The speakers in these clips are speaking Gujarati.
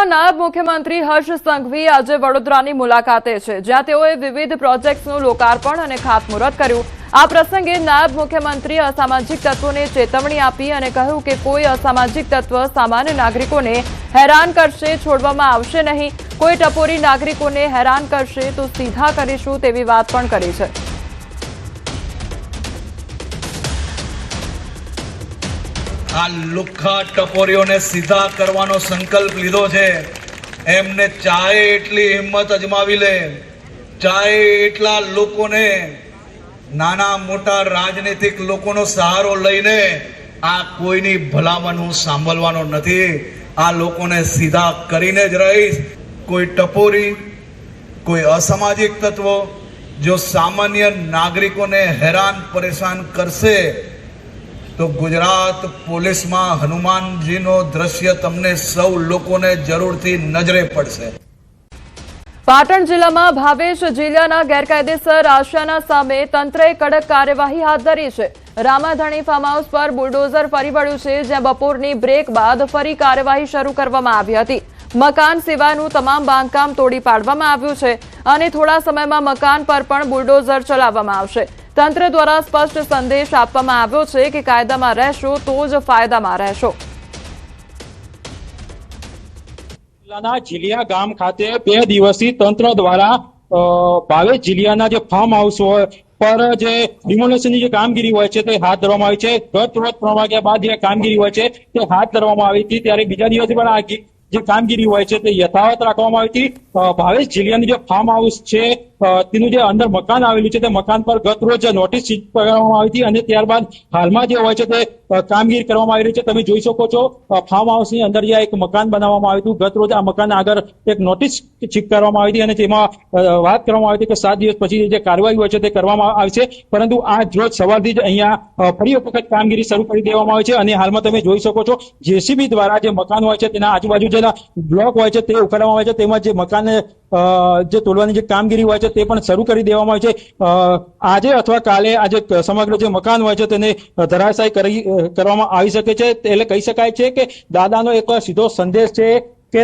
નાયબ મુખ્યમંત્રી હર્ષ સંઘવી આજે વડોદરાની મુલાકાતે છે, જ્યાં તેઓએ વિવિધ પ્રોજેક્ટ્સનું લોકાર્પણ અને ખાતમુહૂર્ત કર્યું। આ પ્રસંગે નાયબ મુખ્યમંત્રીએ અસામાજિક તત્વોને ચેતવણી આપી અને કહ્યું કે કોઈ અસામાજિક તત્વ સામાન્ય નાગરિકોને હેરાન કરશે, છોડવામાં આવશે નહીં। કોઈ ટપોરી નાગરિકોને હેરાન કરશે તો સીધા કરીશું તેવી વાત પણ કરી છે। આ લુખ્ખા ટપોરીઓને સીધા કરવાનો સંકલ્પ લીધો છે। એમને ચાહે એટલી હિંમત અજમાવી લે, ચાહે એટલા લોકોને, નાના મોટા રાજનીતિક લોકોનો સહારો લઈને આ કોઈની ભલામણ હું સાંભળવાનો નથી। આ લોકોને સીધા કરીને જ રહીશ। કોઈ ટપોરી, કોઈ અસામાજિક તત્વો જો સામાન્ય નાગરિકોને હેરાન પરેશાન કરશે તો ગુજરાત પોલીસમાં હનુમાનજીનો દ્રશ્ય તમને સૌ લોકોને જરૂરથી નજરે પડશે। પાટણ જિલ્લામાં ભાવેશ જિલ્લાના ગેરકાયદેસર આશિયાના સામે તંત્રએ કડક કાર્યવાહી હાથ ધરી છે। રામાધણી ફાર્મ હાઉસ પર બુલડોઝર ફરી વળ્યું છે, જ્યાં બપોરની બ્રેક બાદ ફરી કાર્યવાહી શરૂ કરવામાં આવી હતી। મકાન સિવાયનું તમામ બાંધકામ તોડી પાડવામાં આવ્યું છે અને થોડા સમયમાં મકાન પર પણ બુલડોઝર ચલાવવામાં આવશે। તંત્ર દ્વારા સ્પષ્ટ સંદેશ આપવામાં આવ્યો છે કે કાયદામાં રહેશો તો જ ફાયદામાં રહેશો। જિલ્લાના જીલિયા ગામ ખાતે 2 દિવસથી તંત્ર દ્વારા ભાવેશ જિલિયાના જે ફાર્મ હાઉસ હોય પર જે ડિમોલેશનની જે કામગીરી હોય છે તે હાથ ધરવામાં આવી છે। ગત રોજ 3 વાગ્યા બાદ જે કામગીરી હોય છે તે હાથ ધરવામાં આવી હતી, ત્યારે બીજા દિવસે પણ આ જે કામગીરી હોય છે તે યથાવત રાખવામાં આવી હતી। ભાવેશ જિલિયાનું જે ફાર્મ હાઉસ છે તેનું જે અંદર મકાન આવેલું છે તે મકાન પર ગત રોજ નોટિસ કરવામાં આવી હતી અને ત્યારબાદ હાલમાં જે હોય છે તે કામગીરી કરવામાં આવી રહી છે। તમે જોઈ શકો છો ફાર્મ હાઉસની અંદર જે એક મકાન બનાવવામાં આવ્યું હતું, ગત રોજ આ મકાન આગળ એક નોટિસ ચીપકાવવામાં આવી હતી અને તેમાં વાત કરવામાં આવી હતી કે 7 દિવસ પછી જે કાર્યવાહી હોય છે તે કરવામાં આવશે, પરંતુ આ રોજ સવારથી જ અહીંયા ફરી એક વખત કામગીરી શરૂ કરી દેવામાં આવી છે અને હાલમાં તમે જોઈ શકો છો જેસીબી દ્વારા જે મકાન હોય છે તેના આજુબાજુ જેના બ્લોક હોય છે તે ઉખાડવામાં આવે છે, તેમજ જે મકાન જે તોડવાની જે કામગીરી હોય છે તે પણ શરૂ કરી દેવામાં આવી છે। આજે અથવા કાલે આજે સમગ્ર જે મકાન હોય છે તેને ધરાશાયી કરવામાં આવી શકે છે। એટલે કહી શકાય છે કે દાદાનો એક સીધો સંદેશ છે કે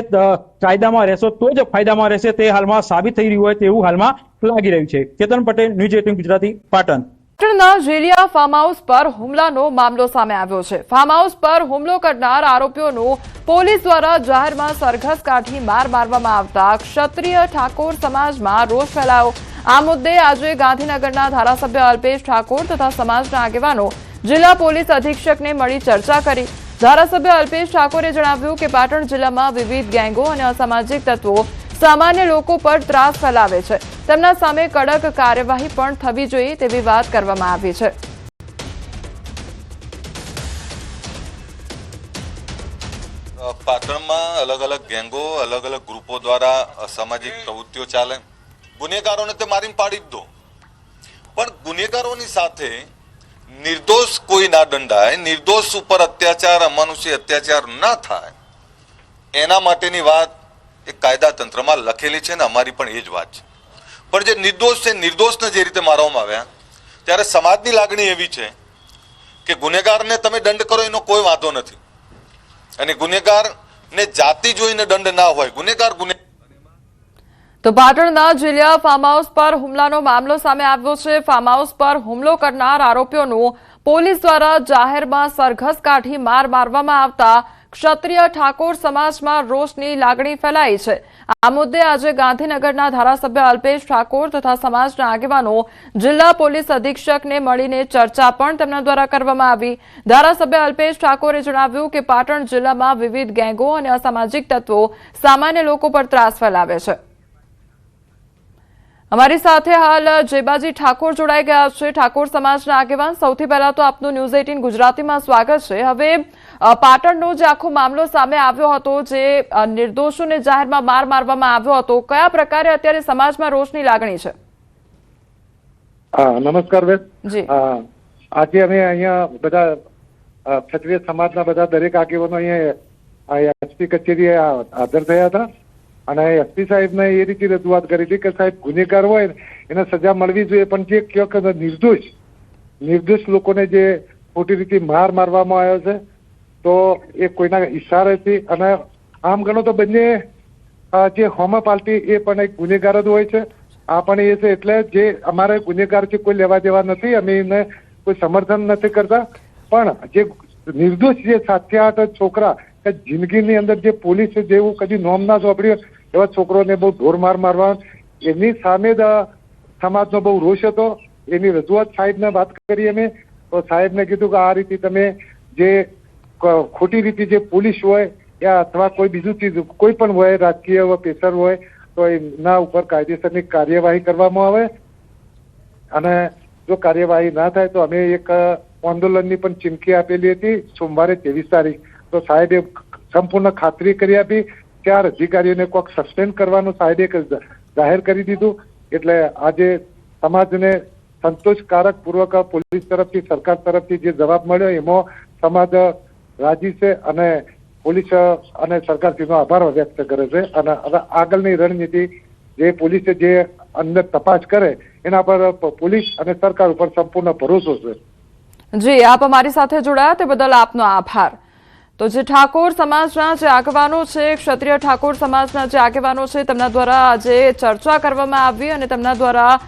કાયદામાં રહેશો તો જ ફાયદામાં રહેશે, તે હાલમાં સાબિત થઈ રહ્યું હોય તેવું હાલમાં લાગી રહ્યું છે। કેતન પટેલ, ન્યૂઝ 18 ગુજરાતી, પાટણ। પાટણના જેલિયા ફાર્મ હાઉસ પર હુમલાનો મામલો સામે આવ્યો છે। ફાર્મ હાઉસ પર હુમલો કરનાર આરોપીઓનું પોલીસ દ્વારા જાહેરમાં સરઘસ કાઢી માર મારવામાં આવતા ક્ષત્રિય ઠાકોર સમાજમાં રોષ ફેલાયો। આ મુદ્દે આજે ગાંધીનગરના ધારાસભ્ય અલ્પેશ ઠાકોર તથા સમાજના આગેવાનો જિલ્લા પોલીસ અધિક્ષકને મળી ચર્ચા કરી। ધારાસભ્ય અલ્પેશ ઠાકોરે જણાવ્યું કે પાટણ જિલ્લામાં વિવિધ ગેંગો અને અસામાજિક તત્વો સામાન્ય લોકો પર ત્રાસ ફેલાવે છે, તેમના સામે કડક કાર્યવાહી પણ થવી જોઈએ તેવી વાત કરવામાં આવી છે। પાટણમાં અલગ અલગ ગેંગો, અલગ અલગ ગ્રુપો દ્વારા અસામાજિક પ્રવૃત્તિઓ ચાલે। ગુનેગારોને તે મારીને પાડી જ દો, પણ ગુનેગારોની સાથે નિર્દોષ કોઈ ના દંડાય, નિર્દોષ ઉપર અત્યાચાર, અમાનુષી અત્યાચાર ના થાય, એના માટેની વાત એ કાયદા તંત્રમાં લખેલી છે ને અમારી પણ એ જ વાત છે। પણ જે નિર્દોષ છે, નિર્દોષને જે રીતે મારવામાં આવ્યા, ત્યારે સમાજની લાગણી એવી છે કે ગુનેગારને તમે દંડ કરો એનો કોઈ વાંધો નથી, અને ગુનેગારને જાતિ જોઈને દંડ ના હોય, ગુનેગાર તો પાટણના જેલિયા ફાર્મ હાઉસ પર હુમલાનો મામલો સામે આવ્યો છે। ફાર્મ હાઉસ પર હુમલો કરનાર આરોપીઓનું પોલીસ દ્વારા જાહેરમાં સરઘસ કાઢી માર મારવામાં આવતા ક્ષત્રિય ઠાકોર સમાજમાં રોષની લાગણી ફેલાઈ છે। આ મુદ્દે આજે ગાંધીનગરના ધારાસભ્ય અલ્પેશ ઠાકોર તથા સમાજના આગેવાનો જિલ્લા પોલીસ અધિક્ષકને મળીને ચર્ચા પણ તેમના દ્વારા કરવામાં આવી। ધારાસભ્ય અલ્પેશ ઠાકોરે જણાવ્યું કે પાટણ જિલ્લામાં વિવિધ ગેંગો અને અસામાજિક તત્વો સામાન્ય લોકો પર ત્રાસ ફેલાવે છે। અમારી સાથે હાલ જેબાજી ઠાકોર જોડાઈ ગયા છે, ઠાકોર સમાજના આગેવાન। સૌથી પહેલા તો આપનું ન્યૂઝ 18 ગુજરાતીમાં સ્વાગત છે। હવે પાટણનો જે આખો મામલો સામે આવ્યો હતો, જે નિર્દોષોને જાહેરમાં માર મારવામાં આવ્યો હતો, કયા પ્રકારે અત્યારે સમાજમાં રોષની લાગણી છે? નમસ્કાર બેન જી। આજે અમે અહીંયા બધા ક્ષત્રિય સમાજના બધા દરેક આગેવાનો અહીંયા એસપી કચેરીએ હાજર થયા હતા અને એસપી સાહેબને એ રીતે રજૂઆત કરી હતી કે સાહેબ ગુનેગાર હોય એને સજા મળવી જોઈએ, પણ જે ક્યાંક નિર્દોષ લોકોને જે ખોટી રીતે મારવામાં આવ્યો છે તો એ કોઈના ઈશારેથી અને આમ ગણો તો બંને જે હોમ પાર્ટી એ પણ એક ગુનેગાર જ હોય છે. આ પણ એ છે, એટલે જે અમારે ગુનેગાર છે કોઈ લેવા દેવા નથી, અમે એને કોઈ સમર્થન નથી કરતા. પણ જે નિર્દોષ જે 7 થી 8 છોકરા કે જિંદગીની અંદર જે પોલીસ જેવું કદી નોમ ના સોંપડ્યું એવા છોકરોને બહુ ઢોરમાર મારવા, એની સામે જ સમાજનો બહુ રોષ હતો. એની રજૂઆત સાહેબને વાત કરી અમે, તો સાહેબને કીધું કે આ રીતે તમે જે ખોટી રીતે જે પોલીસ હોય અથવા કોઈ બીજું ચીજ કોઈ પણ હોય, રાજકીય પ્રેશર હોય, તો એના ઉપર કાયદેસરની કાર્યવાહી કરવામાં આવે. અને જો કાર્યવાહી ના થાય તો અમે એક આંદોલનની પણ ચીમકી આપેલી હતી સોમવારે 23 તારીખ. તો સાહેબે સંપૂર્ણ ખાતરી કરી આપી. 4 અધિકારીઓને કોઈક સસ્પેન્ડ કરવાનું સાહેબે જાહેર કરી દીધું. એટલે આજે સમાજને સંતોષકારક પૂર્વક પોલીસ તરફથી, સરકાર તરફથી જે જવાબ મળ્યો એમાં સમાજ રાજી છે અને પોલીસ અને સરકારશ્રીનો આભાર વ્યક્ત કરે છે. અને આગળની રણનીતિ જે પોલીસે જે અંદર તપાસ કરે એના પર પોલીસ અને સરકાર ઉપર સંપૂર્ણ ભરોસો છે. જી, આપ અમારી સાથે જોડાયા તે બદલ આપનો આભાર. તો જે ઠાકોર સમાજના જે આગેવાનો છે, ક્ષત્રિય ઠાકોર સમાજના જે આગેવાનો છે, તેમના દ્વારા આજે ચર્ચા કરવામાં આવી અને તેમના દ્વારા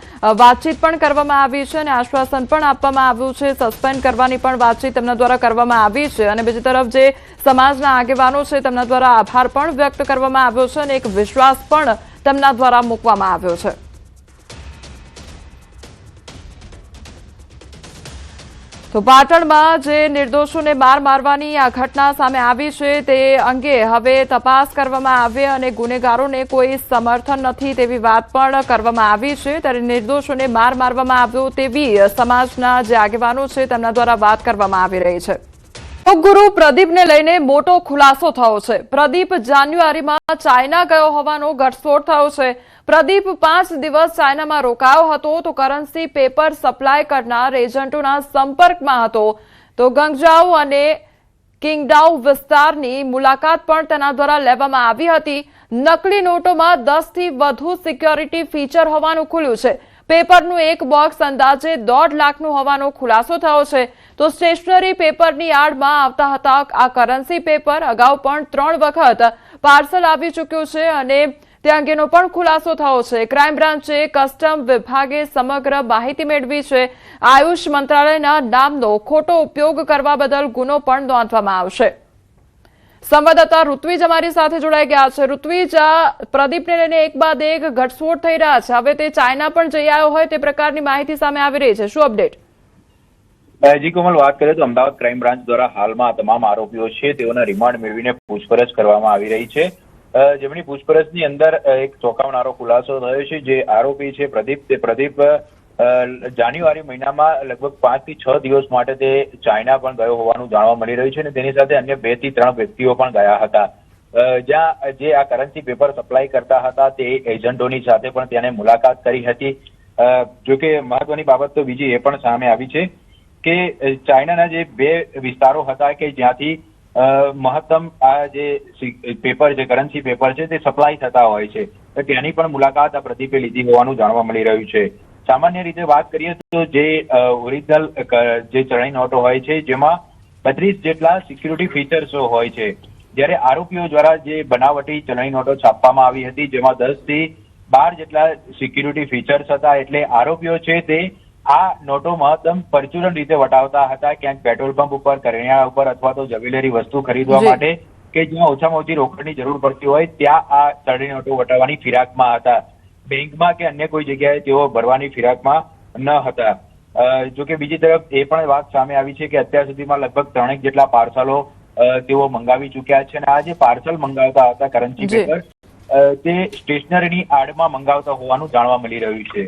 વાતચીત પણ કરવામાં આવી છે અને આશ્વાસન પણ આપવામાં આવ્યું છે. સસ્પેન્ડ કરવાની પણ વાતચીત તેમના દ્વારા કરવામાં આવી છે. અને બીજી તરફ જે સમાજના આગેવાનો છે તેમના દ્વારા આભાર પણ વ્યક્ત કરવામાં આવ્યો છે અને એક વિશ્વાસ પણ તેમના દ્વારા મૂકવામાં આવ્યો છે. તો પાટણમાં જે નિર્દોષોને માર મારવાની આ ઘટના સામે આવી છે તે અંગે હવે તપાસ કરવામાં આવે અને ગુનેગારોને કોઈ સમર્થન નથી તેવી વાત પણ કરવામાં આવી છે. ત્યારે નિર્દોષોને માર મારવામાં આવ્યો તેવી સમાજના જે આગેવાનો છે તેમના દ્વારા વાત કરવામાં આવી રહી છે. યોગગુરુ પ્રદીપને લઈને મોટો ખુલાસો થયો છે. પ્રદીપ જાન્યુઆરીમાં ચાઇના ગયો હોવાનો ઘટસ્ફોટ થયો છે. પ્રદીપ 5 દિવસ ચાઇનામાં રોકાયો હતો તો કરન્સી પેપર સપ્લાય કરનાર એજન્ટોના સંપર્કમાં હતો. તો ગંગજાઉ અને કિંગડાઉ વિસ્તારની મુલાકાત પણ તેના દ્વારા લેવામાં આવી હતી. નકલી નોટોમાં 10 થી વધુ સિક્યોરિટી ફીચર હોવાનું ખુલ્યું છે. પેપરનું એક બોક્સ અંદાજે 1.5 લાખનું હોવાનો ખુલાસો થયો છે. તો સ્ટેશનરી પેપરની આડમાં આવતા હતા આ કરન્સી પેપર. અગાઉ પણ 3 વખત પાર્સલ આવી ચૂક્યું છે અને તે અંગેનો પણ ખુલાસો થયો છે. ક્રાઇમ બ્રાન્ચે કસ્ટમ વિભાગે સમગ્ર માહિતી મેળવી છે. આયુષ મંત્રાલયના નામનો ખોટો ઉપયોગ કરવા બદલ ગુનો પણ નોંધવામાં આવશે. સંવાદદાતા ઋત્વિજ અમારી સાથે જોડાઈ ગયા છે. ઋત્વિજ, પ્રદીપને લઈને એક બાદ એક ઘટસ્ફોટ થઈ રહ્યા છે. હવે તે ચાઇના પણ જઈ આવ્યો હોય તે પ્રકારની માહિતી સામે આવી રહી છે. શું અપડેટ? જી કોમલ, વાત કરીએ તો અમદાવાદ ક્રાઇમ બ્રાન્ચ દ્વારા હાલમાં તમામ આરોપીઓ છે તેઓના રિમાન્ડ મેળવીને પૂછપરછ કરવામાં આવી રહી છે. જેમની પૂછપરછની અંદર એક ચોંકાવનારો ખુલાસો થયો છે. જે આરોપી છે પ્રદીપ, તે પ્રદીપ જાન્યુઆરી મહિનામાં લગભગ 5 થી 6 દિવસ માટે તે ચાઇના પણ ગયો હોવાનું જાણવા મળી રહ્યું છે અને તેની સાથે અન્ય 2 થી 3 વ્યક્તિઓ પણ ગયા હતા. જ્યાં જે આ કરન્સી પેપર સપ્લાય કરતા હતા તે એજન્ટોની સાથે પણ તેને મુલાકાત કરી હતી. જોકે મહત્વની બાબત તો બીજી એ પણ સામે આવી છે કે ચાઇનાના જે 2 વિસ્તારો હતા કે જ્યાંથી મહત્તમ આ જે પેપર, જે કરન્સી પેપર છે તે સપ્લાય થતા હોય છે, તેની પણ મુલાકાત આ પ્રદીપે લીધી હોવાનું જાણવા મળી રહ્યું છે. સામાન્ય રીતે વાત કરીએ તો જે ઓરિજિનલ જે ચલણી નોટો હોય છે જેમાં 32 જેટલા સિક્યુરિટી ફીચર્સો હોય છે, જ્યારે આરોપીઓ દ્વારા જે બનાવટી ચલણી નોટો છાપવામાં આવી હતી જેમાં 10 થી 12 જેટલા સિક્યુરિટી ફીચર્સ હતા. એટલે આરોપીઓ છે તે આ નોટો મહત્તમ પરચુરણ રીતે વટાવતા હતા, ક્યાંક પેટ્રોલ પંપ ઉપર, કરિયાણા ઉપર અથવા તો જ્વેલરી વસ્તુ ખરીદવા માટે કે જ્યાં ઓછામાં ઓછી રોકડની જરૂર પડતી હોય ત્યાં આ ચલણી નોટો વટાવવાની ફિરાકમાં હતા. બેંકમાં કે અન્ય કોઈ જગ્યાએ તેઓ ભરવાની ફિરાકમાં ન હતા. જોકે બીજી તરફ એ પણ વાત સામે આવી છે કે અત્યાર સુધીમાં લગભગ 3 જેટલા પાર્સલો તેઓ મંગાવી ચૂક્યા છે અને આ જે પાર્સલ મંગાવતા હતા કરન્સી પેપર તે સ્ટેશનરીની આડમાં મંગાવતા હોવાનું જાણવા મળી રહ્યું છે.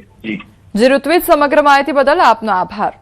જી ઋત્વિજ, સમગ્ર માહિતી બદલ આપનો આભાર.